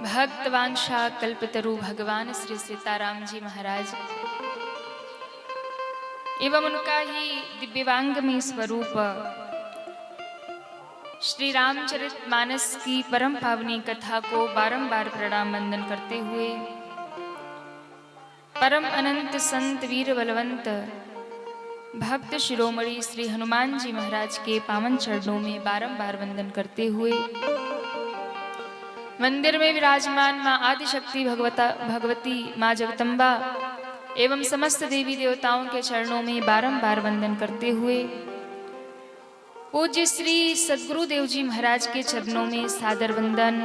भक्तवांशा कल्पतरु भगवान श्री सीताराम जी महाराज एवं उनका ही दिव्यवांगमय स्वरूप श्री रामचरितमानस की परम पावनी कथा को बारंबार प्रणाम वंदन करते हुए परम अनंत संत वीर बलवंत भक्त शिरोमणि श्री हनुमान जी महाराज के पावन चरणों में बारंबार वंदन करते हुए मंदिर में विराजमान मां आदिशक्ति भगवती मां जगदम्बा एवं समस्त देवी देवताओं के चरणों में बारंबार वंदन करते हुए पूज्य श्री सद्गुरुदेव जी महाराज के चरणों में सादर वंदन।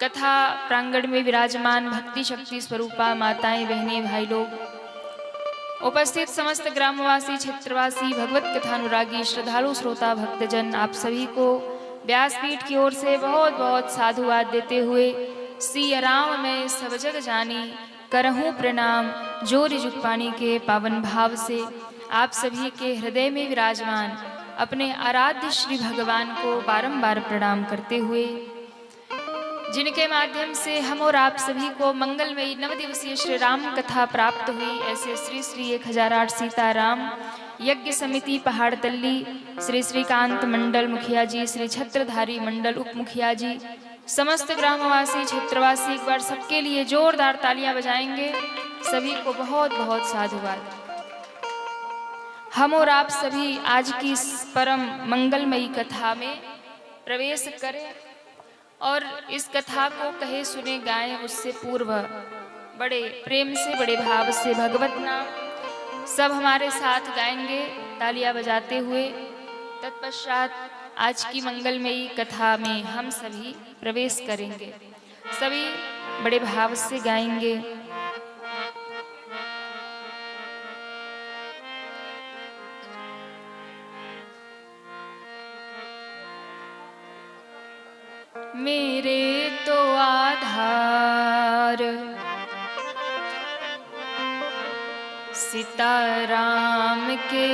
कथा प्रांगण में विराजमान भक्ति शक्ति स्वरूपा माताएं बहनें भाई लोग, उपस्थित समस्त ग्रामवासी क्षेत्रवासी भगवत कथानुरागी श्रद्धालु श्रोता भक्तजन, आप सभी को व्यासपीठ की ओर से बहुत बहुत साधुवाद देते हुए सिया राम में सब जग जानी करहूँ प्रणाम जोर जुगपानी के पावन भाव से आप सभी के हृदय में विराजमान अपने आराध्य श्री भगवान को बारंबार प्रणाम करते हुए जिनके माध्यम से हम और आप सभी को मंगलमयी नवदिवसीय श्री राम कथा प्राप्त हुई, ऐसे श्री श्री 1008 सीताराम यज्ञ समिति पहाड़ तल्ली श्री श्रीकांत मंडल मुखिया जी, श्री छत्रधारी मंडल उप मुखिया जी, समस्त ग्रामवासी क्षेत्रवासी एक बार सबके लिए जोरदार तालियां बजाएंगे। सभी को बहुत बहुत साधुवाद। हम और आप सभी आज की इस परम मंगलमयी कथा में प्रवेश करें और इस कथा को कहे सुने गाएं उससे पूर्व बड़े प्रेम से बड़े भाव से भगवत नाम सब हमारे साथ गाएंगे तालियां बजाते हुए। तत्पश्चात आज की मंगलमयी कथा में हम सभी प्रवेश करेंगे। सभी बड़े भाव से गाएंगे। मेरे तो आधार सीताराम के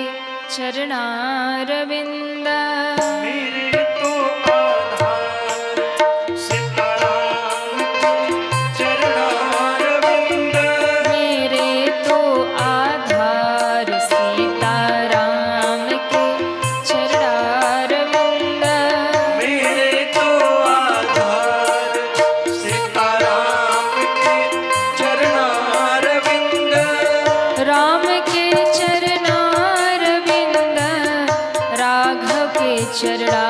चरणारविंद, मेरे तो आधार सीताराम के चरणारविंद, मेरे तो आधार सीताराम के चरणारविंद, मेरे तो आधार सीताराम के चरणारविंद, राम के चरणारविंद राघव के चरणा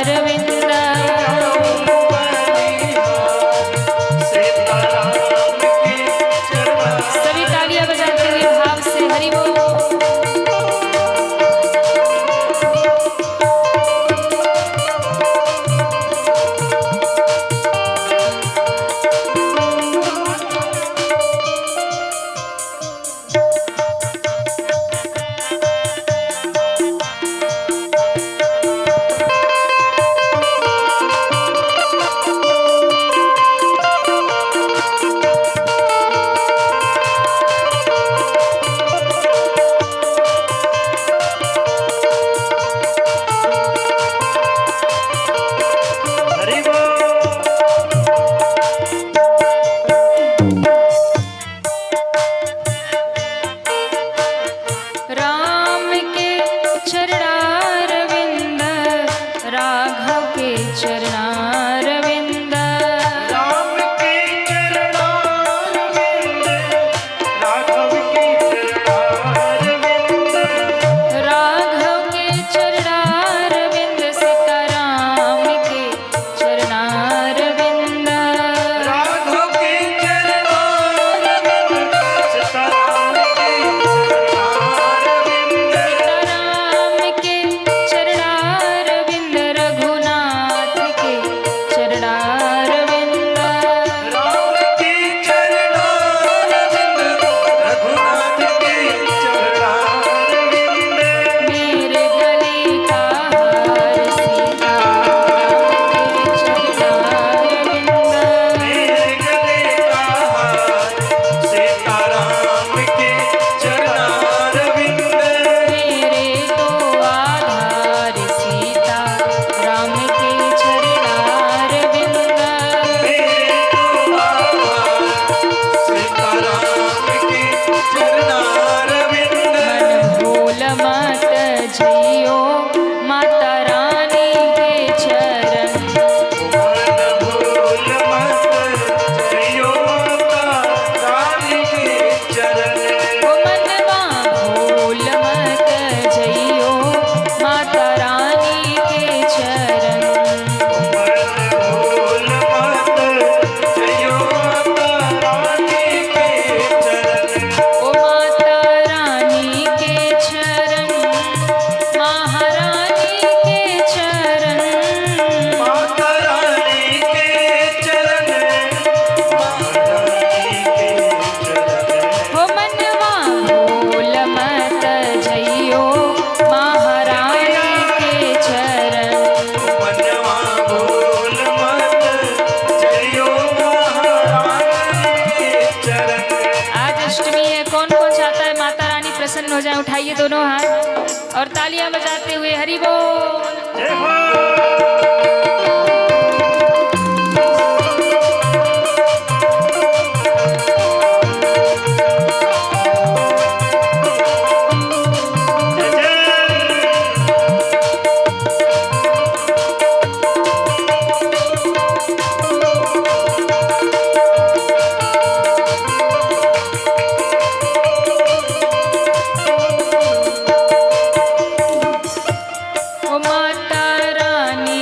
चरणारविंद सीताराम के चरण सभी तालियां बजाते हुए भाव से हरि बोल। हरि बोल। राम के चरणारविंद राघव के चरणारविंद राम के चरणारविंद राघव के चरणारविंद राघव के चरणारविंद सीताराम के चरणारविंद राघव के चरणारविंद सीताराम के चरणारविंद सीताराम के चरणारविंद रघुनाथ के चरणारविंद राम के चरणारविंद रघुनाथ के चरणारविंद मेरे गले का हार सीताराम के चरणारविंद मेरे प्रसन्न हो जाए। उठाइए दोनों हाथ और तालियां बजाते हुए हरि बोल। जय हो। ओ माता रानी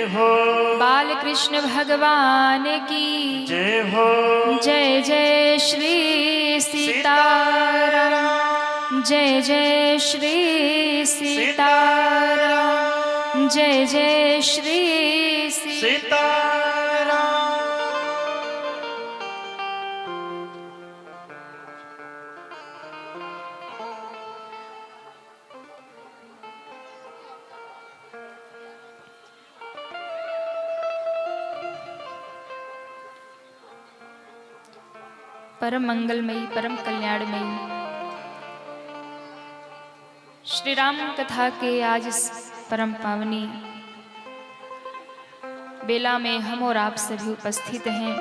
हो बाल कृष्ण भगवान की जय हो जय जय श्री सीताराम जय जय श्री सीताराम जय जय श्री सीताराम। परम मंगलमयी परम कल्याणमयी श्री राम कथा के आज इस परम पावनी बेला में हम और आप सभी उपस्थित हैं।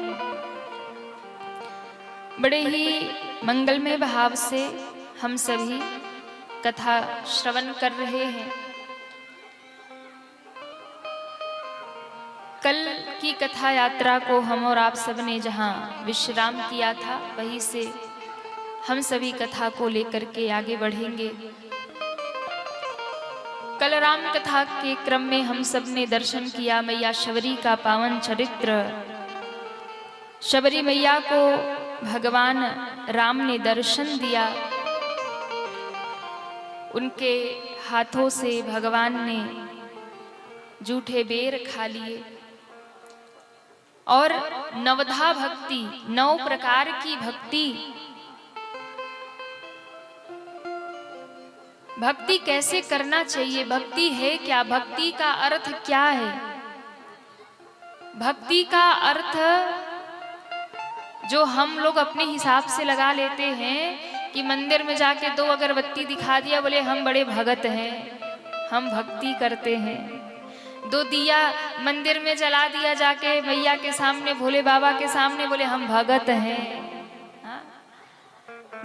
बड़े ही मंगलमय भाव से हम सभी कथा श्रवण कर रहे हैं। कल की कथा यात्रा को हम और आप सब ने जहाँ विश्राम किया था वहीं से हम सभी कथा को लेकर के आगे बढ़ेंगे। कल राम कथा के क्रम में हम सब ने दर्शन किया मैया शबरी का पावन चरित्र। शबरी मैया को भगवान राम ने दर्शन दिया। उनके हाथों से भगवान ने जूठे बेर खा लिए और नवधा भक्ति 9 प्रकार की भक्ति कैसे करना चाहिए, भक्ति है क्या, भक्ति का अर्थ क्या है। भक्ति का अर्थ जो हम लोग अपने हिसाब से लगा लेते हैं कि मंदिर में जाके 2 अगरबत्ती दिखा दिया, बोले हम बड़े भगत हैं, हम भक्ति करते हैं। 2 दिया मंदिर में जला दिया जाके मैया के सामने, भोले बाबा के सामने, बोले हम भगत हैं।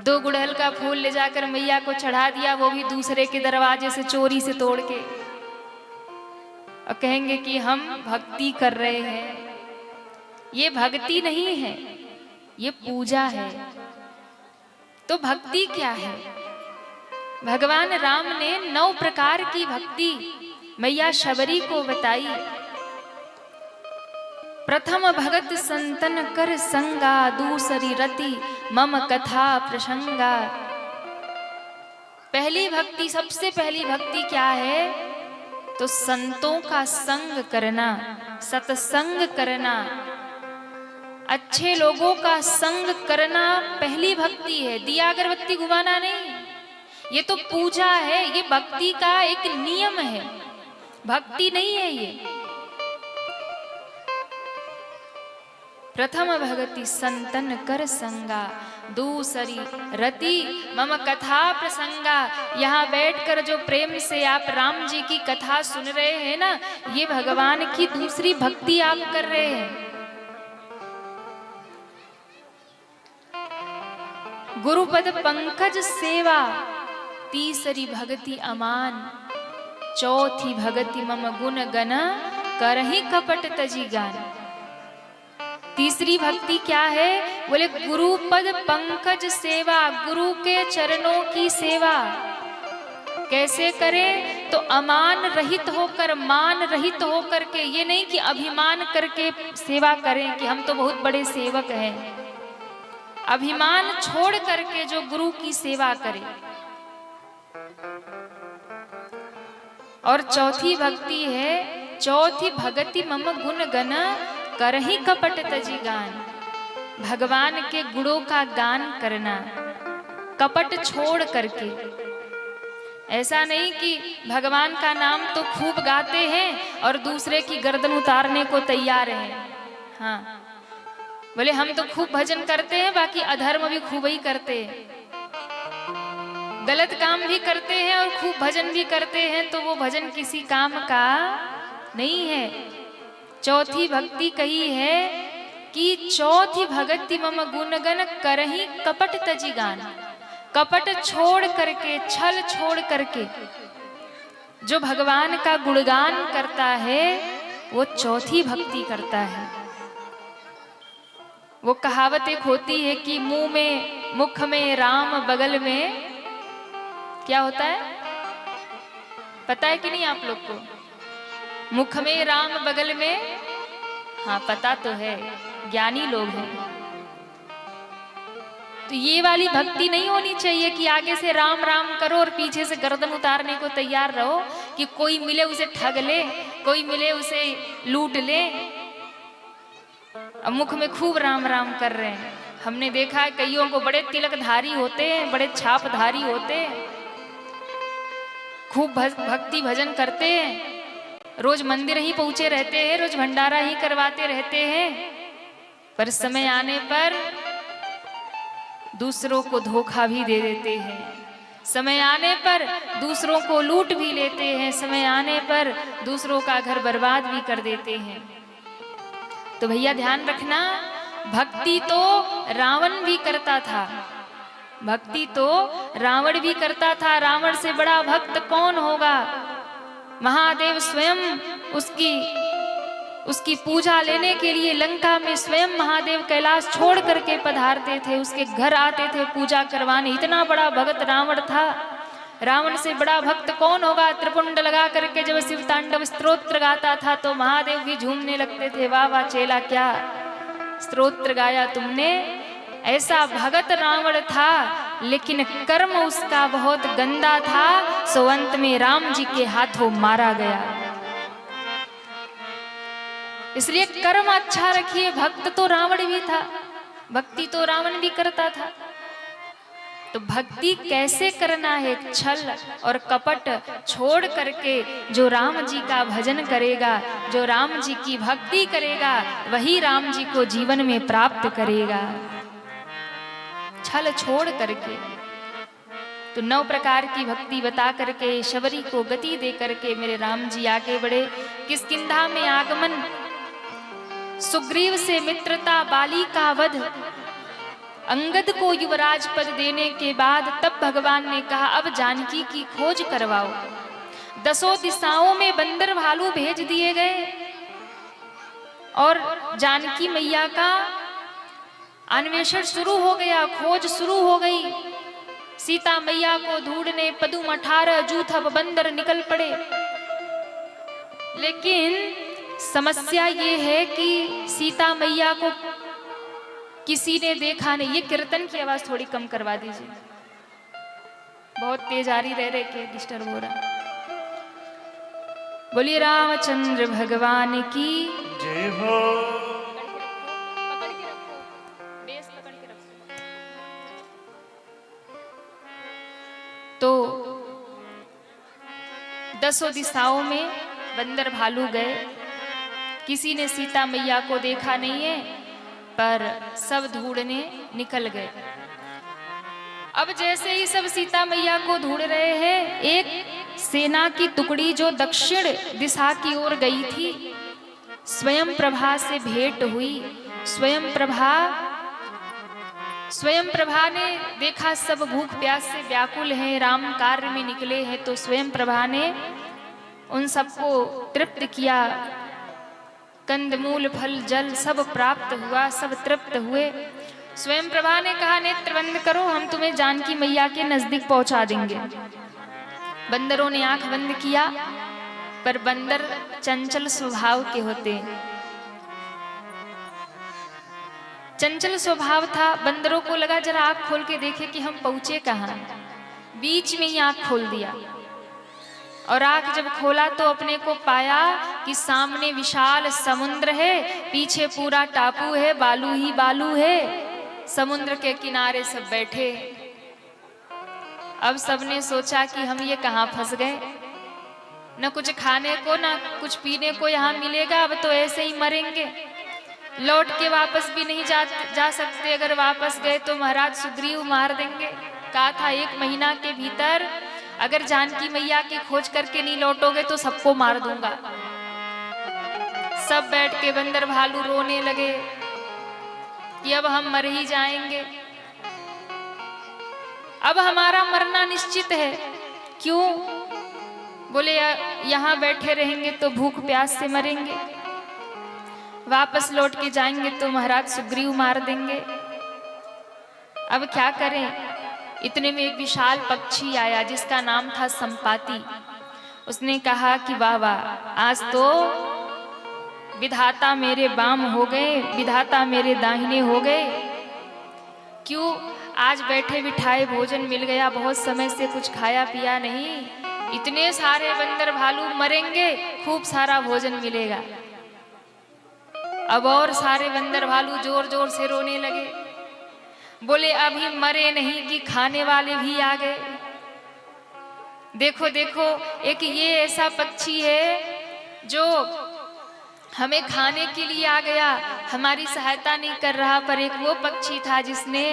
2 गुड़हल का फूल ले जाकर मैया को चढ़ा दिया, वो भी दूसरे के दरवाजे से चोरी से तोड़ के, और कहेंगे कि हम भक्ति कर रहे हैं। ये भक्ति नहीं है, ये पूजा है। तो भक्ति क्या है? भगवान राम ने 9 प्रकार की भक्ति मैया शबरी को बताई। प्रथम भगत संतन कर संगा, दूसरी रति मम कथा प्रसंगा। पहली भक्ति, सबसे पहली भक्ति क्या है? तो संतों का संग करना, सत्संग करना, अच्छे लोगों का संग करना पहली भक्ति है। दिया अगरबत्ती घुमाना नहीं, ये तो पूजा है, ये भक्ति का एक नियम है, भक्ति नहीं है ये। प्रथम भगति संतन कर संगा, दूसरी रति मम कथा प्रसंगा। यहाँ बैठकर जो प्रेम से आप राम जी की कथा सुन रहे हैं ना, ये भगवान की दूसरी भक्ति आप कर रहे हैं। गुरुपद पंकज सेवा, तीसरी भगति अमान, चौथी भगति मम गुण गण, करहि कपट तजी गान। तीसरी भक्ति क्या है? बोले गुरुपद पंकज सेवा, गुरु के चरणों की सेवा कैसे करें? तो अमान रहित होकर, मान रहित होकर के, ये नहीं कि अभिमान करके सेवा करें कि हम तो बहुत बड़े सेवक हैं। अभिमान छोड़ करके जो गुरु की सेवा करे। और चौथी भक्ति है, चौथी भगति मम गुण गण, करहि कपट तजी गान। भगवान के गुणों का गान करना कपट छोड़ करके। ऐसा नहीं कि भगवान का नाम तो खूब गाते हैं और दूसरे की गर्दन उतारने को तैयार हैं। हाँ, बोले हम तो खूब भजन करते हैं, बाकी अधर्म भी खूब ही करते हैं, गलत काम भी करते हैं और खूब भजन भी करते हैं, तो वो भजन किसी काम का नहीं है। चौथी भक्ति कही है कि चौथी भगति मम गुणगण करहि कपट तजी गान। कपट छोड़ करके, छल छोड़ करके जो भगवान का गुणगान करता है वो चौथी भक्ति करता है। वो कहावत एक होती है कि मुंह में, मुख में राम, बगल में क्या होता है, पता है कि नहीं आप लोग को? मुख में राम बगल में, हाँ पता तो है, ज्ञानी लोग हैं। तो ये वाली भक्ति नहीं होनी चाहिए कि आगे से राम राम करो और पीछे से गर्दन उतारने को तैयार रहो कि कोई मिले उसे ठग ले, कोई मिले उसे लूट ले। अब मुख में खूब राम राम कर रहे हैं। हमने देखा है कईयों को बड़े तिलकधारी होते हैं, बड़े छापधारी होते हैं, खूब भक्ति भजन करते हैं, रोज मंदिर ही पहुंचे रहते हैं, रोज भंडारा ही करवाते रहते हैं, पर समय आने पर दूसरों को धोखा भी दे देते हैं, समय आने पर दूसरों को लूट भी लेते हैं, समय आने पर दूसरों का घर बर्बाद भी कर देते हैं। तो भैया ध्यान रखना, भक्ति तो रावण भी करता था, भक्ति तो रावण भी करता था। रावण से बड़ा भक्त कौन होगा? महादेव स्वयं उसकी पूजा लेने के लिए लंका में स्वयं महादेव कैलाश छोड़ करके पधारते थे, उसके घर आते थे पूजा करवाने। इतना बड़ा भक्त रावण था। रावण से बड़ा भक्त कौन होगा? त्रिपुंड लगा करके जब शिव तांडव स्तोत्र गाता था तो महादेव भी झूमने लगते थे। वाह वाह चेला, क्या स्तोत्र गाया तुमने। ऐसा भगत रावण था, लेकिन कर्म उसका बहुत गंदा था, सो अंत में राम जी के हाथों मारा गया। इसलिए कर्म अच्छा रखिए। भक्त तो रावण भी था, भक्ति तो रावण भी करता था। तो भक्ति कैसे करना है? छल और कपट छोड़ करके जो राम जी का भजन करेगा, जो राम जी की भक्ति करेगा, वही राम जी को जीवन में प्राप्त करेगा, छल छोड़ करके। तो 9 प्रकार की भक्ति बता करके शबरी को गति दे करके मेरे राम जी आगे बढ़े। किष्किंधा में आगमन, सुग्रीव से मित्रता, बाली का वध, अंगद को युवराज पद देने के बाद तब भगवान ने कहा अब जानकी की खोज करवाओ। 10 दिशाओं में बंदर भालू भेज दिए गए और जानकी मैया का अन्वेषण शुरू हो गया, खोज शुरू हो गई। सीता मैया को ढूंढने पदुम 18 जूथब बंदर निकल पड़े। लेकिन समस्या ये है कि सीता मैया को किसी ने देखा नहीं। ये कीर्तन की आवाज थोड़ी कम करवा दीजिए, बहुत तेज आ रही के डिस्टर्ब हो रहा। बोलिए रामचंद्र भगवान की जय हो। तो 10 दिशाओं में बंदर भालू गए, किसी ने सीता मैया को देखा नहीं है, पर सब ढूंढने निकल गए। अब जैसे ही सब सीता मैया को ढूंढ रहे हैं, एक सेना की टुकड़ी जो दक्षिण दिशा की ओर गई थी, स्वयं प्रभा से भेंट हुई। स्वयं प्रभा ने देखा सब भूख प्यास से व्याकुल हैं, राम कार्य में निकले हैं, तो स्वयं प्रभा ने उन सबको तृप्त किया। कंदमूल फल जल सब प्राप्त हुआ, सब तृप्त हुए। स्वयं प्रभा ने कहा नेत्र बंद करो, हम तुम्हें जानकी मैया के नजदीक पहुंचा देंगे। बंदरों ने आंख बंद किया, पर बंदर चंचल स्वभाव के होते हैं। चंचल स्वभाव था, बंदरों को लगा जरा आंख खोल के देखे कि हम पहुंचे कहाँ। बीच में ही आंख खोल दिया और आंख जब खोला तो अपने को पाया कि सामने विशाल समुद्र है, पीछे पूरा टापू है, बालू ही बालू है, समुद्र के किनारे सब बैठे। अब सबने सोचा कि हम ये कहाँ फंस गए, न कुछ खाने को न कुछ पीने को यहाँ मिलेगा, अब तो ऐसे ही मरेंगे, लौट के वापस भी नहीं जा सकते। अगर वापस गए तो महाराज सुग्रीव मार देंगे। कहा था 1 महीना के भीतर अगर जानकी मैया की खोज करके नहीं लौटोगे तो सबको मार दूंगा। सब बैठ के बंदर भालू रोने लगे कि अब हम मर ही जाएंगे, अब हमारा मरना निश्चित है। क्यों? बोले यहाँ बैठे रहेंगे तो भूख प्यास से मरेंगे, वापस लौट के जाएंगे तो महाराज सुग्रीव मार देंगे। अब क्या करें? इतने में एक विशाल पक्षी आया जिसका नाम था संपाति। उसने कहा कि वाह वाह, आज तो विधाता मेरे बाम हो गए, विधाता मेरे दाहिने हो गए। क्यों, आज बैठे बिठाए भोजन मिल गया, बहुत समय से कुछ खाया पिया नहीं। इतने सारे बंदर भालू मरेंगे, खूब सारा भोजन मिलेगा। अब और सारे बंदर भालू जोर जोर से रोने लगे, बोले अभी मरे नहीं कि खाने वाले भी आ गए। देखो देखो, एक ये ऐसा पक्षी है जो हमें खाने के लिए आ गया, हमारी सहायता नहीं कर रहा। पर एक वो पक्षी था जिसने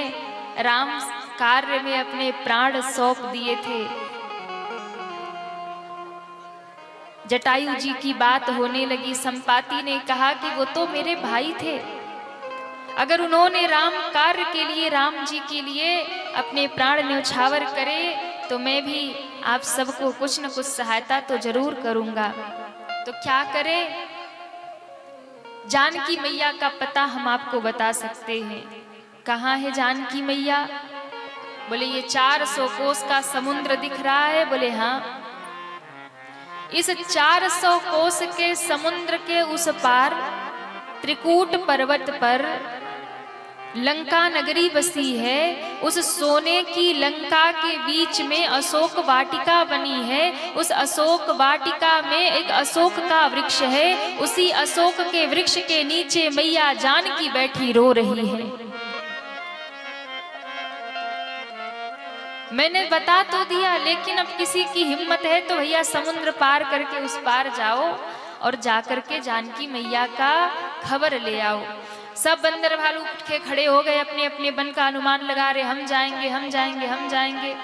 राम कार्य में अपने प्राण सौंप दिए थे। जटायु जी की बात होने लगी। संपाति ने कहा कि वो तो मेरे भाई थे, अगर उन्होंने राम कार्य के लिए, राम जी के लिए अपने प्राण न्यौछावर करे तो मैं भी आप सबको कुछ न कुछ सहायता तो जरूर करूंगा। तो क्या करें? जानकी मैया का पता हम आपको बता सकते हैं। कहाँ है जानकी मैया? बोले ये 400 कोस का समुद्र दिख रहा है। बोले हाँ, इस 400 कोस के समुद्र के उस पार त्रिकूट पर्वत पर लंका नगरी बसी है। उस सोने की लंका के बीच में अशोक वाटिका बनी है। उस अशोक वाटिका में एक अशोक का वृक्ष है। उसी अशोक के वृक्ष के नीचे मैया जानकी बैठी रो रही है। मैंने बता तो दिया, लेकिन अब किसी की हिम्मत है तो भैया समुद्र पार करके उस पार जाओ और जाकर के जानकी मैया का खबर ले आओ। सब बंदर भालू उठ के खड़े हो गए, अपने अपने बन का अनुमान लगा रहे, हम जाएंगे हम जाएंगे हम जाएंगे।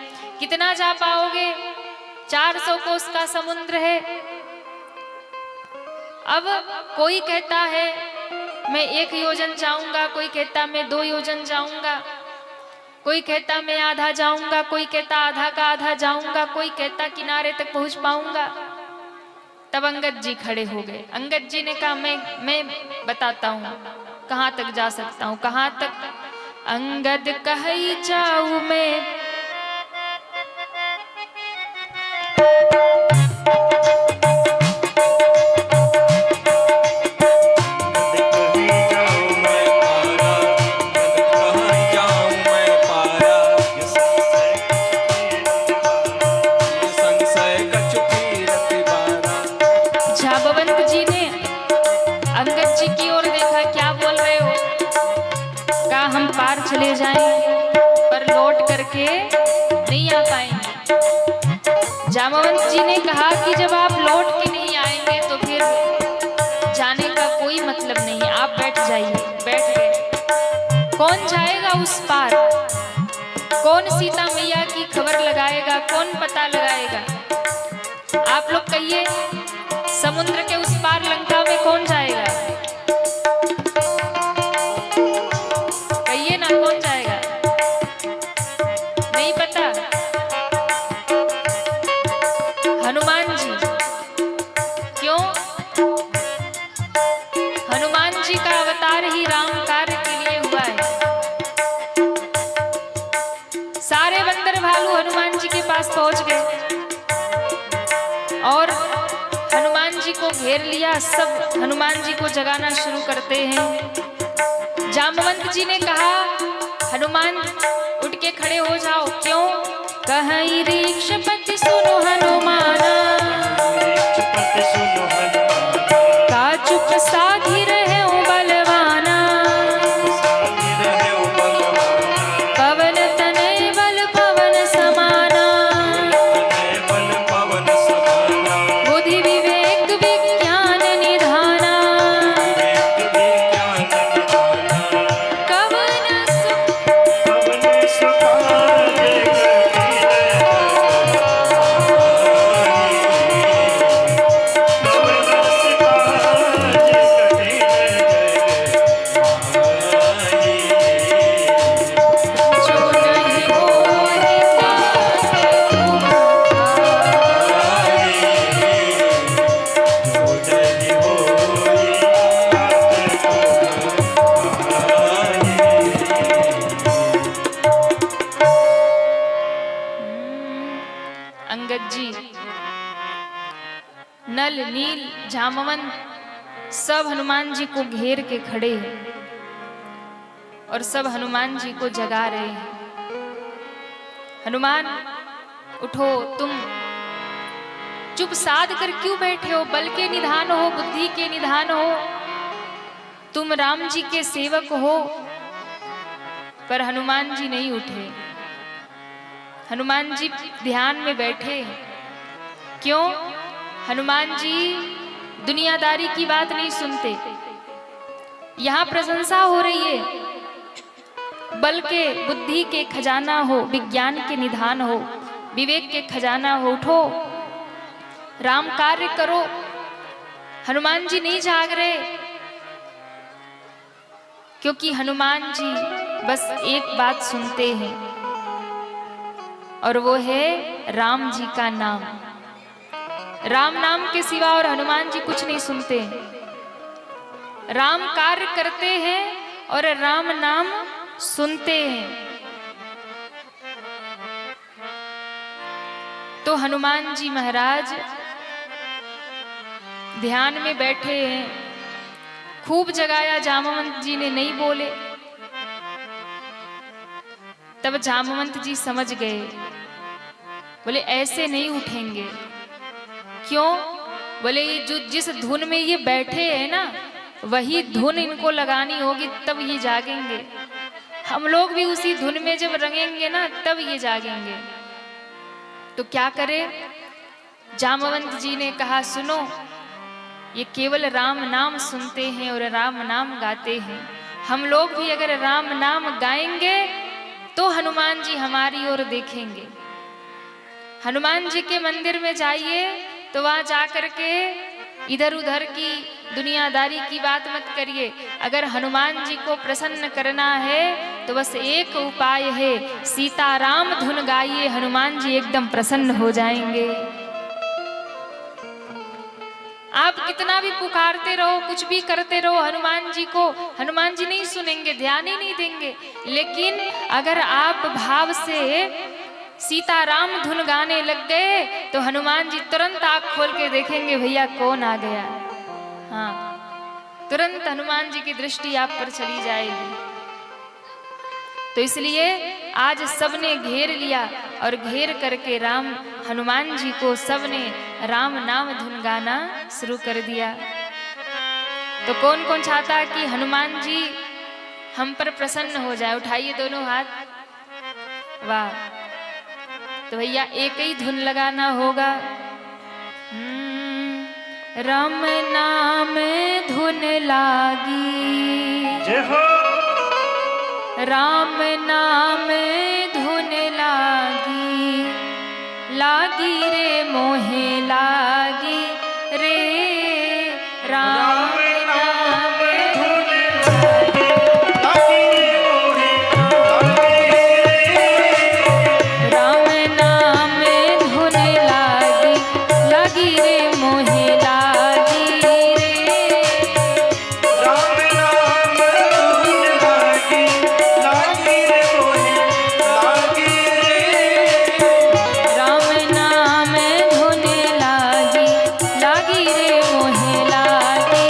कितना जा पाओगे? 400 कोस का समुद्र है। अब कोई कहता है मैं 1 योजन जाऊंगा, कोई कहता मैं 2 योजन जाऊंगा, कोई कहता मैं आधा जाऊंगा, कोई कहता आधा का आधा जाऊंगा, कोई कहता किनारे तक पहुंच पाऊंगा। तब अंगद जी खड़े हो गए। अंगद जी ने कहा मैं बताता हूं कहां तक जा सकता हूं। कहां तक? अंगद कही जाऊं मैं, झाबवंत जी ने अंगद जी की ओर देखा, क्या बोल रहे हो? कहा हम पार चले जाएंगे पर लौट करके नहीं आ पाएंगे। जामवंत जी ने कहा कि जब आप लौट के नहीं आएंगे तो फिर जाने का कोई मतलब नहीं है, आप बैठ जाइए। बैठ गए। कौन जाएगा उस पार? कौन सीता मैया की खबर लगाएगा? कौन पता लगाएगा? आप लोग कहिए, समुद्र के उस पार लंका में कौन जाएगा? कहिए ना, कौन जाएगा? नहीं पता? हनुमान जी। क्यों? हनुमान जी का अवतार ही राम कार्य के लिए हुआ है। सारे बंदर भालू हनुमान जी के पास पहुंच गए और हनुमान जी को घेर लिया। सब हनुमान जी को जगाना शुरू करते हैं। जामवंत जी ने कहा हनुमान उठ के खड़े हो जाओ। क्यों? कहीं ऋक्षपति सुनो हनुमाना, का चुप साधी रहे बलवाना, पवन तनय बल पवन समाना, बुद्धि विवेक विज्ञान निधाना, कवन जामवंत सब हनुमान जी को घेर के खड़े हैं और सब हनुमान जी को जगा रहे हैं। हनुमान उठो, तुम चुप साध कर क्यों बैठे हो? बल के निधान हो, बुद्धि के निधान हो, तुम राम जी के सेवक हो। पर हनुमान जी नहीं उठे। हनुमान जी ध्यान में बैठे। क्यों? हनुमान जी दुनियादारी की बात नहीं सुनते। यहां प्रशंसा हो रही है, बल के बुद्धि के खजाना हो, विज्ञान के निधान हो, विवेक के खजाना हो, उठो राम कार्य करो। हनुमान जी नहीं जाग रहे, क्योंकि हनुमान जी बस एक बात सुनते हैं और वो है राम जी का नाम। राम नाम के सिवा और हनुमान जी कुछ नहीं सुनते। राम कार्य करते हैं और राम नाम सुनते हैं। तो हनुमान जी महाराज ध्यान में बैठे हैं। खूब जगाया, जामवंत जी ने नहीं बोले। तब जामवंत जी समझ गए, बोले ऐसे नहीं उठेंगे। क्यों? बोले जो जिस धुन में ये बैठे हैं ना, वही धुन इनको लगानी होगी, तब ये जागेंगे। हम लोग भी उसी धुन में जब रंगेंगे ना, तब ये जागेंगे। तो क्या करे? जामवंत जी ने कहा, सुनो, ये केवल राम नाम सुनते हैं और राम नाम गाते हैं। हम लोग भी अगर राम नाम गाएंगे तो हनुमान जी हमारी ओर देखेंगे। हनुमान जी के मंदिर में जाइए तो वहां जाकर के इधर उधर की दुनियादारी की बात मत करिए। अगर हनुमान जी को प्रसन्न करना है तो बस एक उपाय है, सीताराम धुन गाइए, हनुमान जी एकदम प्रसन्न हो जाएंगे। आप कितना भी पुकारते रहो, कुछ भी करते रहो हनुमान जी को, हनुमान जी नहीं सुनेंगे, ध्यान ही नहीं देंगे। लेकिन अगर आप भाव से सीताराम धुन गाने लग गए तो हनुमान जी तुरंत आँख खोल के देखेंगे, भैया कौन आ गया। हाँ, तुरंत हनुमान जी की दृष्टि आप पर चली जाएगी। तो इसलिए आज सबने घेर लिया और घेर करके राम हनुमान जी को सबने राम नाम धुन गाना शुरू कर दिया। तो कौन कौन चाहता है कि हनुमान जी हम पर प्रसन्न हो जाए? उठाइए दोनों हाथ। वाह! तो भैया एक ही धुन लगाना होगा। राम नाम धुन लागी, जय हो। राम नाम धुन लागी, लागी रे मोहे लागी रे, राम नाम धुन लागी मोहे लागी रे। राम नाम धुन लागी, लागी रे मोहे लागी रे। राम नाम धुन लागी, लागी रे मोहे लागी रे। राम नाम धुन लागी, लागी रे मोहे लागी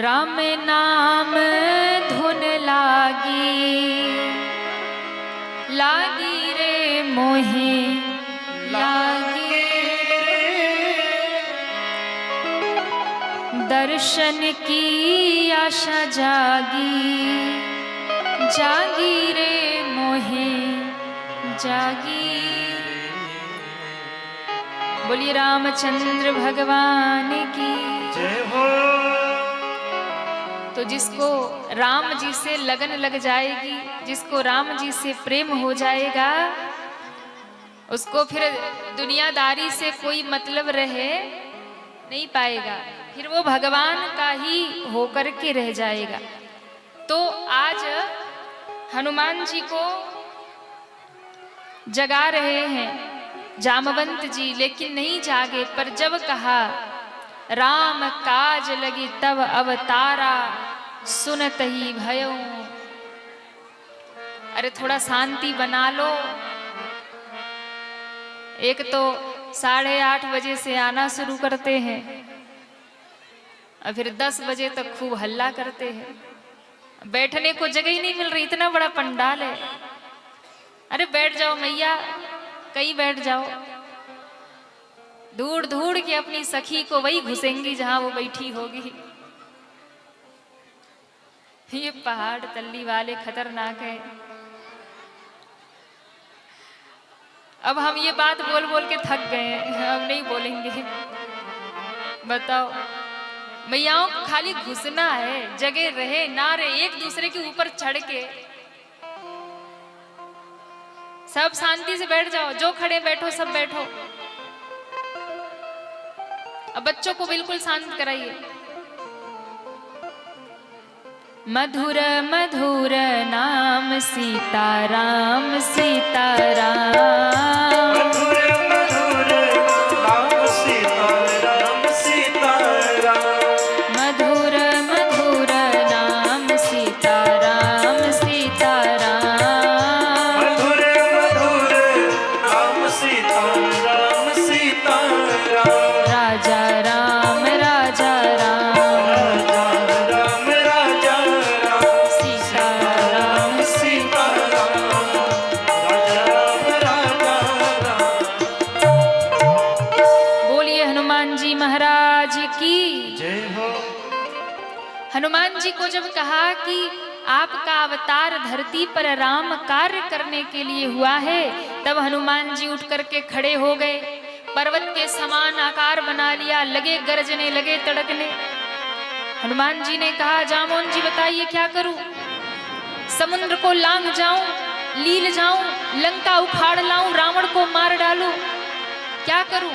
राम नाम धुन लागी रे मोहे लागी, दर्शन की आशा जागी रे मोहे जागी। बोलिए रामचंद्र भगवान की जय हो। तो जिसको राम जी से लगन लग जाएगी, जिसको राम जी से प्रेम हो जाएगा, उसको फिर दुनियादारी से कोई मतलब रहे नहीं पाएगा, फिर वो भगवान का ही होकर के रह जाएगा। तो आज हनुमान जी को जगा रहे हैं जामवंत जी, लेकिन नहीं जागे। पर जब कहा राम काज लगी तब अवतारा, सुनत ही भयो। अरे थोड़ा शांति बना लो। एक तो 8:30 बजे से आना शुरू करते हैं और फिर 10 बजे तक खूब हल्ला करते हैं। बैठने को जगह ही नहीं मिल रही, इतना बड़ा पंडाल है। अरे बैठ जाओ मैया, कहीं बैठ जाओ। ढूंढ ढूंढ के अपनी सखी को वही घुसेंगी जहां वो बैठी होगी। ये पहाड़ तल्ली वाले खतरनाक है। अब हम ये बात बोल बोल के थक गए हैं, अब नहीं बोलेंगे। बताओ, मैयाओं को खाली घुसना है, जगह रहे ना रहे, एक दूसरे के ऊपर चढ़ के सब शांति से बैठ जाओ। जो खड़े बैठो सब बैठो। अब बच्चों को बिल्कुल शांत कराइए। मधुर मधुर नाम सीताराम सीताराम, मधुर मधुर नाम सीताराम सीताराम, मधुर मधुर नाम सीताराम सीताराम, मधुर मधुर नाम सीताराम सीताराम, राजा राम राजा राम, राजा राम राजा राम, सीताराम सीताराम, राजा राम राजा राम। बोलिए हनुमान जी महाराज की। जय हो। हनुमान जी को जब कहा कि आपका अवतार धरती पर राम कार्य करने के लिए हुआ है, तब हनुमान जी उठ करके खड़े हो गए, पर्वत के समान आकार बना लिया, लगे गरजने, लगे तड़कने। हनुमान जी ने कहा जामोन जी बताइए क्या करूं? समुद्र को लांघ जाऊं, लील जाऊं, लंका उखाड़ लाऊं, रावण को मार डालूं, क्या करूं?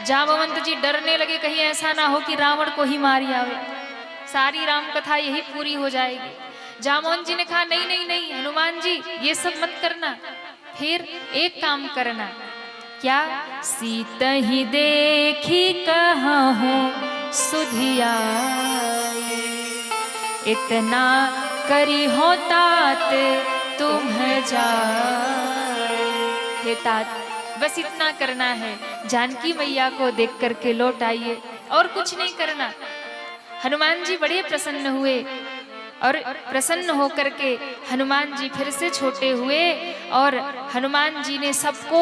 जामवंत जी डरने लगे कहीं ऐसा ना हो कि रावण को ही मार आवे, सारी राम कथा यही पूरी हो जाएगी। जामोन जी ने कहा नहीं नहीं नहीं हनुमान जी, ये सब मत करना, फिर एक काम करना। क्या? सीत ही देखी कहूँ सुधियाई, इतना करी हो तात तुम जाए। हे तात, बस इतना करना है, जानकी मैया को देख करके लौट आइए, और कुछ नहीं करना। हनुमान जी बड़े प्रसन्न हुए और प्रसन्न होकर के हनुमान जी फिर से छोटे हुए और हनुमान जी ने सबको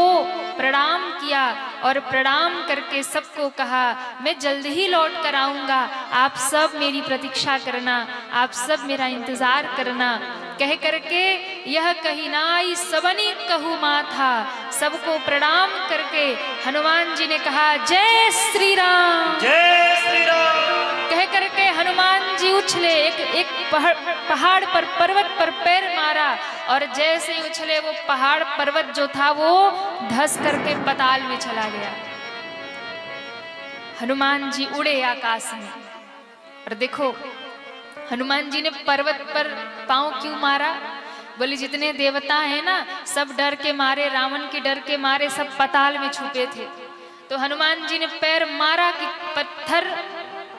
प्रणाम किया और प्रणाम करके सबको कहा मैं जल्द ही लौट कर आऊंगा, आप सब मेरी प्रतीक्षा करना, आप सब मेरा इंतजार करना। कह करके यह कही नाई सबनी कहू माथा, सबको प्रणाम करके हनुमान जी ने कहा जय श्री राम, जय श्री राम। कह करके हनुमान जी उछले, एक पहाड़ पर, पर्वत पर पैर मारा और जैसे ही उछले वो पहाड़ पर्वत जो था वो धस करके पाताल में चला गया। हनुमान जी उड़े आकाश में। और देखो हनुमान जी ने पर्वत पर पांव क्यों मारा? बोले जितने देवता हैं ना, सब डर के मारे, रावण के डर के मारे सब पाताल में छुपे थे। तो हनुमान जी ने पैर मारा कि पत्थर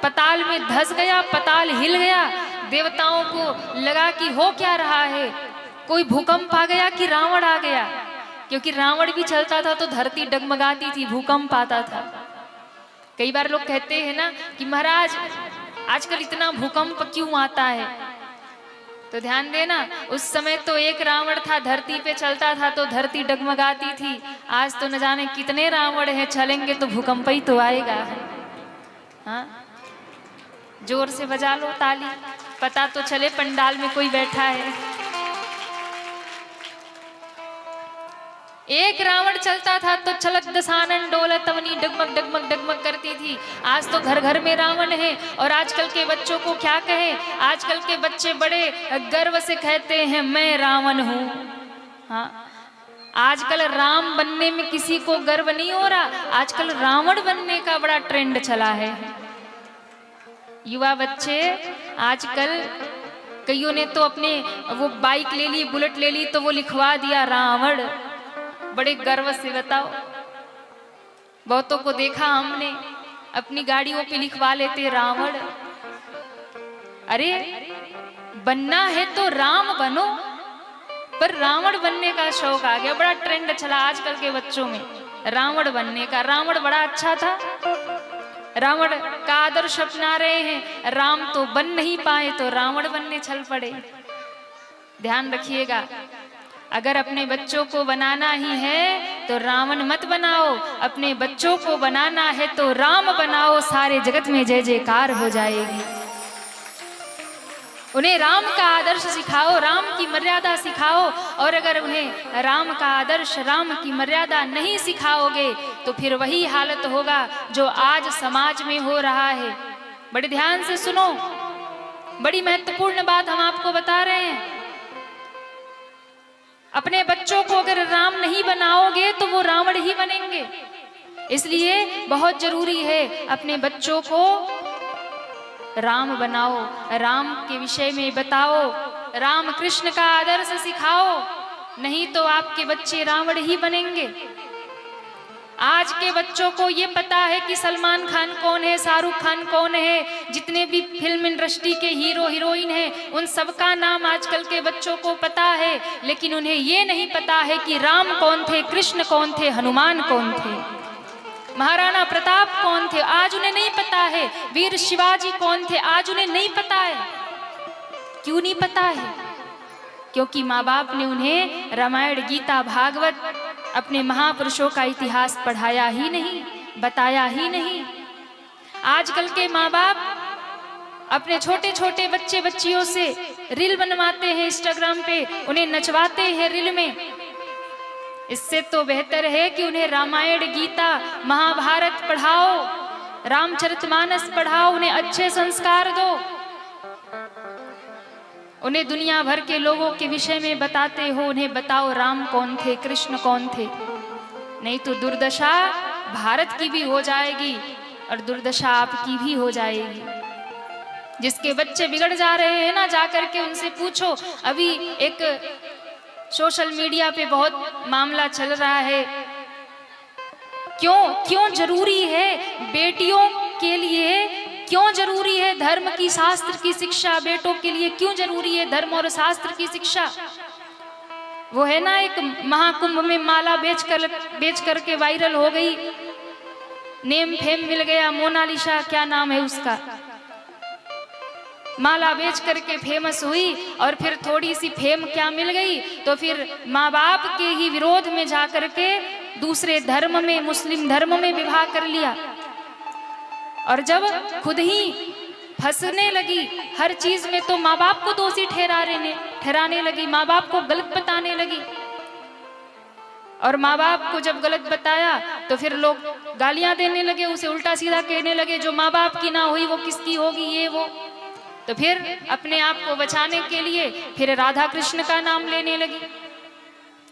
पाताल में धस गया, पाताल हिल गया। देवताओं को लगा कि हो क्या रहा है, कोई भूकंप आ गया कि रावण आ गया, क्योंकि रावण भी चलता था तो धरती डगमगाती थी, भूकंप आता था। कई बार लोग कहते हैं ना कि महाराज आजकल इतना भूकंप क्यों आता है? तो ध्यान देना, उस समय तो एक रावण था, धरती पे चलता था तो धरती डगमगाती थी। आज तो न जाने कितने रावण हैं, चलेंगे तो भूकंप ही तो आएगा। हाँ, जोर से बजा लो ताली, पता तो चले पंडाल में कोई बैठा है। एक रावण चलता था तो छलक दसानन डोलत अवनी डगमग डगमग डगमग करती थी। आज तो घर घर में रावण है। और आजकल के बच्चों को क्या कहें, आजकल के बच्चे बड़े गर्व से कहते हैं मैं रावण हूँ। हाँ, आजकल राम बनने में किसी को गर्व नहीं हो रहा, आजकल रावण बनने का बड़ा ट्रेंड चला है। युवा बच्चे आजकल, कईयों ने तो अपने वो बाइक ले ली, बुलेट ले ली तो वो लिखवा दिया रावण, बड़े गर्व से। बताओ, बहुतों को देखा हमने अपनी गाड़ियों पे लिखवा लेते रावण। अरे बनना है तो राम बनो, पर रावण बनने का शौक आ गया, बड़ा ट्रेंड चला आजकल के बच्चों में रावण बनने का। रावण बड़ा अच्छा था, रावण का आदर्श अपना रहे हैं, राम तो बन नहीं पाए तो रावण बनने चल पड़े। ध्यान रखिएगा, अगर अपने बच्चों को बनाना ही है तो रावण मत बनाओ, अपने बच्चों को बनाना है तो राम बनाओ, सारे जगत में जय जयकार हो जाएगी। उन्हें राम का आदर्श सिखाओ, राम की मर्यादा सिखाओ। और अगर उन्हें राम का आदर्श, राम की मर्यादा नहीं सिखाओगे तो फिर वही हालत होगा जो आज समाज में हो रहा है। बड़े ध्यान से सुनो, बड़ी महत्वपूर्ण बात हम आपको बता रहे हैं। अपने बच्चों को अगर राम नहीं बनाओगे तो वो रावण ही बनेंगे। इसलिए बहुत जरूरी है अपने बच्चों को राम बनाओ, राम के विषय में बताओ, राम कृष्ण का आदर्श सिखाओ, नहीं तो आपके बच्चे रावण ही बनेंगे। आज के बच्चों को ये पता है कि सलमान खान कौन है, शाहरुख खान कौन है, जितने भी फिल्म इंडस्ट्री के हीरो हीरोइन हैं उन सबका नाम आजकल के बच्चों को पता है, लेकिन उन्हें ये नहीं पता है कि राम कौन थे, कृष्ण कौन थे, हनुमान कौन थे, महाराणा प्रताप कौन थे, आज उन्हें नहीं पता है। वीर शिवाजी कौन थे, आज उन्हें नहीं पता है। क्यों नहीं पता है? क्योंकि माँ बाप ने उन्हें रामायण, गीता, भागवत, अपने महापुरुषों का इतिहास पढ़ाया ही नहीं, बताया ही नहीं। आजकल के माँ बाप अपने छोटे छोटे बच्चे बच्चियों से रील बनवाते हैं इंस्टाग्राम पे, उन्हें नचवाते हैं रील में। इससे तो बेहतर है कि उन्हें रामायण, गीता, महाभारत पढ़ाओ, रामचरितमानस पढ़ाओ, उन्हें अच्छे संस्कार दो। उन्हें दुनिया भर के लोगों के विषय में बताते हो, उन्हें बताओ राम कौन थे, कृष्ण कौन थे। नहीं तो दुर्दशा भारत की भी हो जाएगी और दुर्दशा आपकी भी हो जाएगी। जिसके बच्चे बिगड़ जा रहे हैं ना, जाकर के उनसे पूछो। अभी एक सोशल मीडिया पे बहुत मामला चल रहा है, क्यों जरूरी है बेटियों के लिए, क्यों जरूरी है धर्म की, शास्त्र की शिक्षा बेटों के लिए, क्यों जरूरी है धर्म और शास्त्र की शिक्षा। वो है ना, एक महाकुंभ में माला बेच करके वायरल हो गई, नेम फेम मिल गया, मोनालिसा क्या नाम है उसका, माला बेच करके फेमस हुई और फिर थोड़ी सी फेम क्या मिल गई तो फिर माँ बाप के ही विरोध में जाकर के दूसरे धर्म में, मुस्लिम धर्म में विवाह कर लिया। और जब खुद ही फंसने लगी हर चीज में तो माँ बाप को दोषी ठहराने लगी, माँ बाप को गलत बताने लगी। और माँ बाप को जब गलत बताया तो फिर लोग गालियां देने लगे, उसे उल्टा सीधा कहने लगे, जो माँ बाप की ना हुई वो किसकी होगी, ये वो। तो फिर अपने आप को बचाने के लिए फिर राधा कृष्ण का नाम लेने लगी।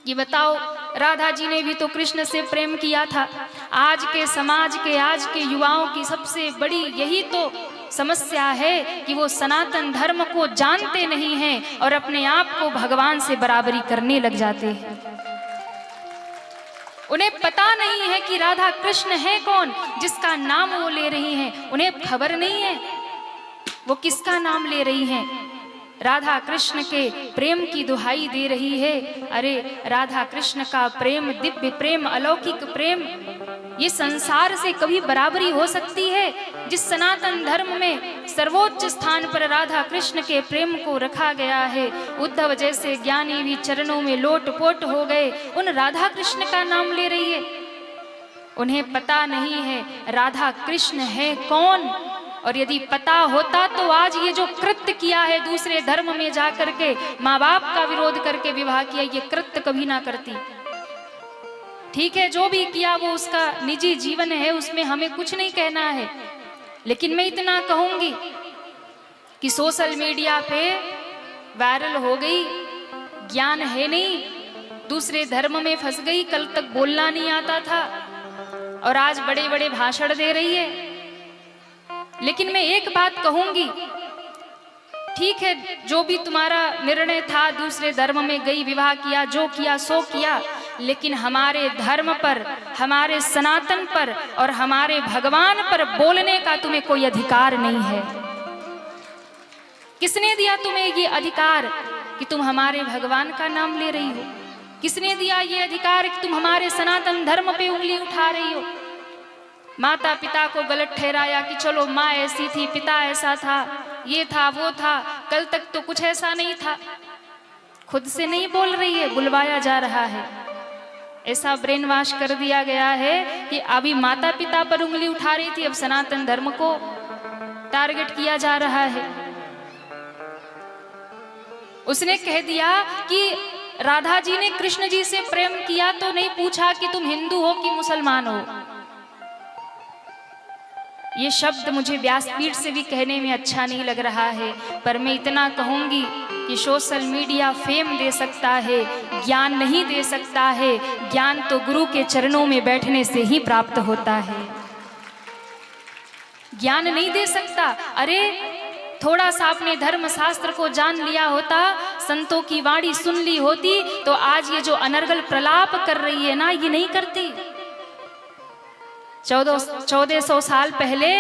ये बताओ, राधा जी ने भी तो कृष्ण से प्रेम किया था। आज के समाज के, आज के युवाओं की सबसे बड़ी यही तो समस्या है कि वो सनातन धर्म को जानते नहीं हैं और अपने आप को भगवान से बराबरी करने लग जाते हैं। उन्हें पता नहीं है कि राधा कृष्ण है कौन, जिसका नाम वो ले रही हैं। उन्हें खबर नहीं है वो किसका नाम ले रही हैं। राधा कृष्ण के प्रेम की दुहाई दे रही है। अरे राधा कृष्ण का प्रेम, दिव्य प्रेम, अलौकिक प्रेम, ये संसार से कभी बराबरी हो सकती है? जिस सनातन धर्म में सर्वोच्च स्थान पर राधा कृष्ण के प्रेम को रखा गया है। उद्धव जैसे ज्ञानी भी चरणों में लोटपोट हो गए, उन राधा कृष्ण का नाम ले रही है। उन्हें पता नहीं है राधा कृष्ण है कौन, और यदि पता होता तो आज ये जो कृत्य किया है, दूसरे धर्म में जाकर के माँ बाप का विरोध करके विवाह किया, ये कृत्य कभी ना करती। ठीक है, जो भी किया वो उसका निजी जीवन है, उसमें हमें कुछ नहीं कहना है। लेकिन मैं इतना कहूंगी कि सोशल मीडिया पे वायरल हो गई, ज्ञान है नहीं, दूसरे धर्म में फंस गई, कल तक बोलना नहीं आता था और आज बड़े बड़े भाषण दे रही है। लेकिन मैं एक बात कहूंगी, ठीक है, जो भी तुम्हारा निर्णय था, दूसरे धर्म में गई, विवाह किया, जो किया सो किया, लेकिन हमारे धर्म पर, हमारे सनातन पर और हमारे भगवान पर बोलने का तुम्हें कोई अधिकार नहीं है। किसने दिया तुम्हें ये अधिकार कि तुम हमारे भगवान का नाम ले रही हो? किसने दिया ये अधिकार कि तुम हमारे सनातन धर्म पे उंगली उठा रही हो? माता पिता को गलत ठहराया कि चलो माँ ऐसी थी, पिता ऐसा था, ये था वो था, कल तक तो कुछ ऐसा नहीं था। खुद से नहीं बोल रही है, बुलवाया जा रहा है। ऐसा ब्रेन वॉश कर दिया गया है कि अभी माता पिता पर उंगली उठा रही थी, अब सनातन धर्म को टारगेट किया जा रहा है। उसने कह दिया कि राधा जी ने कृष्ण जी से प्रेम किया तो नहीं पूछा कि तुम हिंदू हो कि मुसलमान हो। ये शब्द मुझे व्यासपीठ से भी कहने में अच्छा नहीं लग रहा है, पर मैं इतना कहूंगी कि सोशल मीडिया फेम दे सकता है, ज्ञान नहीं दे सकता है। ज्ञान तो गुरु के चरणों में बैठने से ही प्राप्त होता है, ज्ञान नहीं दे सकता। अरे थोड़ा सा अपने धर्म शास्त्र को जान लिया होता, संतों की वाणी सुन ली होती, तो आज ये जो अनर्गल प्रलाप कर रही है ना, ये नहीं करती। 1400 साल पहले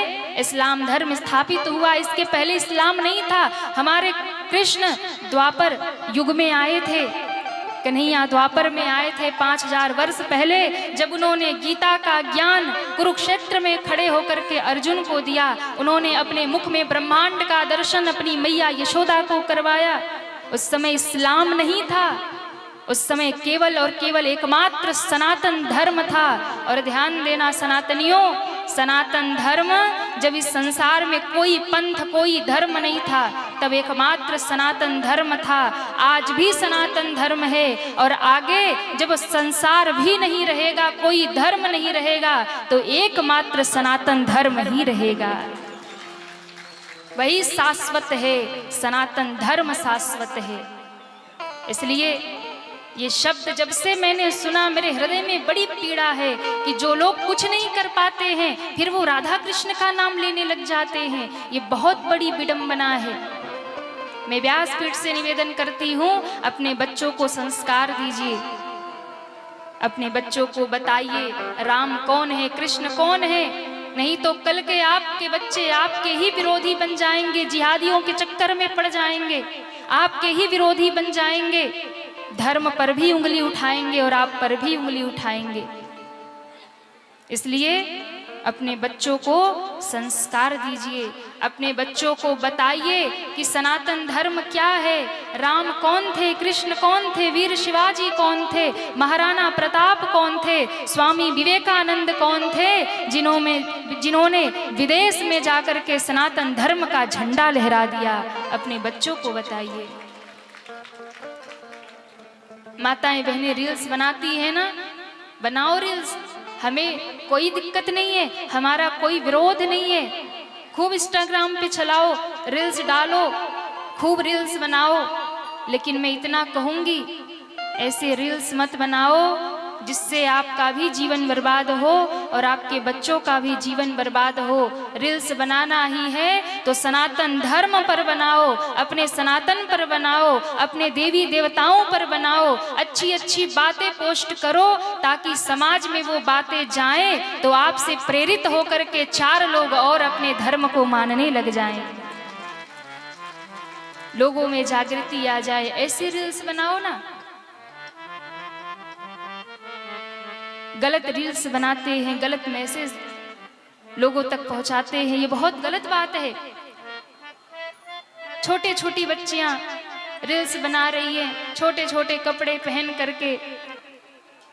इस्लाम धर्म स्थापित हुआ, इसके पहले इस्लाम नहीं था। हमारे कृष्ण द्वापर युग में आए थे, कन्हैया द्वापर में आए थे 5000 वर्ष पहले, जब उन्होंने गीता का ज्ञान कुरुक्षेत्र में खड़े होकर के अर्जुन को दिया। उन्होंने अपने मुख में ब्रह्मांड का दर्शन अपनी मैया यशोदा को करवाया। उस समय इस्लाम नहीं था, उस समय केवल और केवल एकमात्र सनातन धर्म था। और ध्यान देना सनातनियों, सनातन धर्म, जब इस संसार में कोई पंथ कोई धर्म नहीं था, तब एकमात्र सनातन धर्म था। आज भी सनातन धर्म है, और आगे जब संसार भी नहीं रहेगा, कोई धर्म नहीं रहेगा, तो एकमात्र सनातन धर्म ही रहेगा। वही शाश्वत है, सनातन धर्म शाश्वत है। इसलिए ये शब्द जब से मैंने सुना, मेरे हृदय में बड़ी पीड़ा है कि जो लोग कुछ नहीं कर पाते हैं, फिर वो राधा कृष्ण का नाम लेने लग जाते हैं। ये बहुत बड़ी विडंबना है। मैं व्यासपीठ से निवेदन करती हूँ, अपने बच्चों को संस्कार दीजिए, अपने बच्चों को बताइए राम कौन है, कृष्ण कौन है। नहीं तो कल के आपके बच्चे आपके ही विरोधी बन जाएंगे, जिहादियों के चक्कर में पड़ जाएंगे, आपके ही विरोधी बन जाएंगे, धर्म पर भी उंगली उठाएंगे और आप पर भी उंगली उठाएंगे। इसलिए अपने बच्चों को संस्कार दीजिए, अपने बच्चों को बताइए कि सनातन धर्म क्या है, राम कौन थे, कृष्ण कौन थे, वीर शिवाजी कौन थे, महाराणा प्रताप कौन थे, स्वामी विवेकानंद कौन थे, जिन्होंने विदेश में जाकर के सनातन धर्म का झंडा लहरा दिया। अपने बच्चों को बताइए। माताएं बहनें रील्स बनाती है ना, बनाओ रील्स, हमें कोई दिक्कत नहीं है, हमारा कोई विरोध नहीं है। खूब इंस्टाग्राम पे चलाओ, रील्स डालो, खूब रील्स बनाओ। लेकिन मैं इतना कहूंगी, ऐसे रील्स मत बनाओ जिससे आपका भी जीवन बर्बाद हो और आपके बच्चों का भी जीवन बर्बाद हो। रील्स बनाना ही है तो सनातन धर्म पर बनाओ, अपने सनातन पर बनाओ, अपने देवी देवताओं पर बनाओ, अच्छी अच्छी बातें पोस्ट करो, ताकि समाज में वो बातें जाएं तो आपसे प्रेरित होकर के 4 लोग और अपने धर्म को मानने लग जाएं, लोगों में जागृति आ जाए। ऐसी रील्स बनाओ ना। गलत रील्स बनाते हैं, गलत मैसेज लोगों तक पहुंचाते हैं, ये बहुत गलत बात है। छोटे छोटी बच्चियां रील्स बना रही हैं, छोटे छोटे कपड़े पहन करके,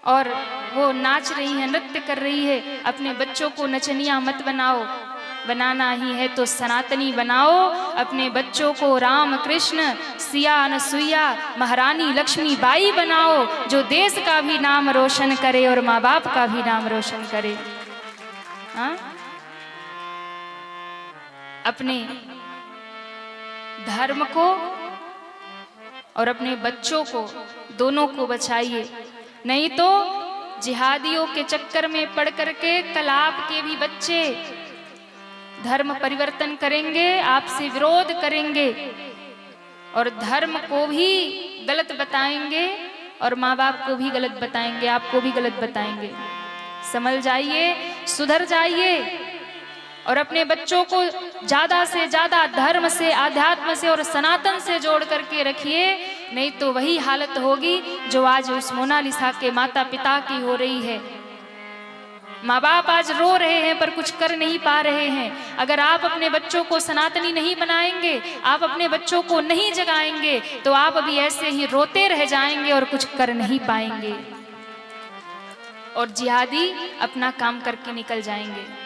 और वो नाच रही है, नृत्य कर रही है। अपने बच्चों को नचनिया मत बनाओ, बनाना ही है तो सनातनी बनाओ। अपने बच्चों को राम कृष्ण, सिया अनसुईया, महारानी लक्ष्मीबाई बनाओ, जो देश का भी नाम रोशन करे और माँ बाप का भी नाम रोशन करे। हाँ? अपने धर्म को और अपने बच्चों को, दोनों को बचाइए, नहीं तो जिहादियों के चक्कर में पड़ करके कल आपके भी बच्चे धर्म परिवर्तन करेंगे, आपसे विरोध करेंगे और धर्म को भी गलत बताएंगे और माँ बाप को भी गलत बताएंगे, आपको भी गलत बताएंगे। समझ जाइए, सुधर जाइए और अपने बच्चों को ज्यादा से ज्यादा धर्म से, आध्यात्म से और सनातन से जोड़ करके रखिए, नहीं तो वही हालत होगी जो आज उस मोनालिसा के माता पिता की हो रही है। माँ बाप आज रो रहे हैं पर कुछ कर नहीं पा रहे हैं। अगर आप अपने बच्चों को सनातनी नहीं बनाएंगे, आप अपने बच्चों को नहीं जगाएंगे, तो आप अभी ऐसे ही रोते रह जाएंगे और कुछ कर नहीं पाएंगे और जिहादी अपना काम करके निकल जाएंगे।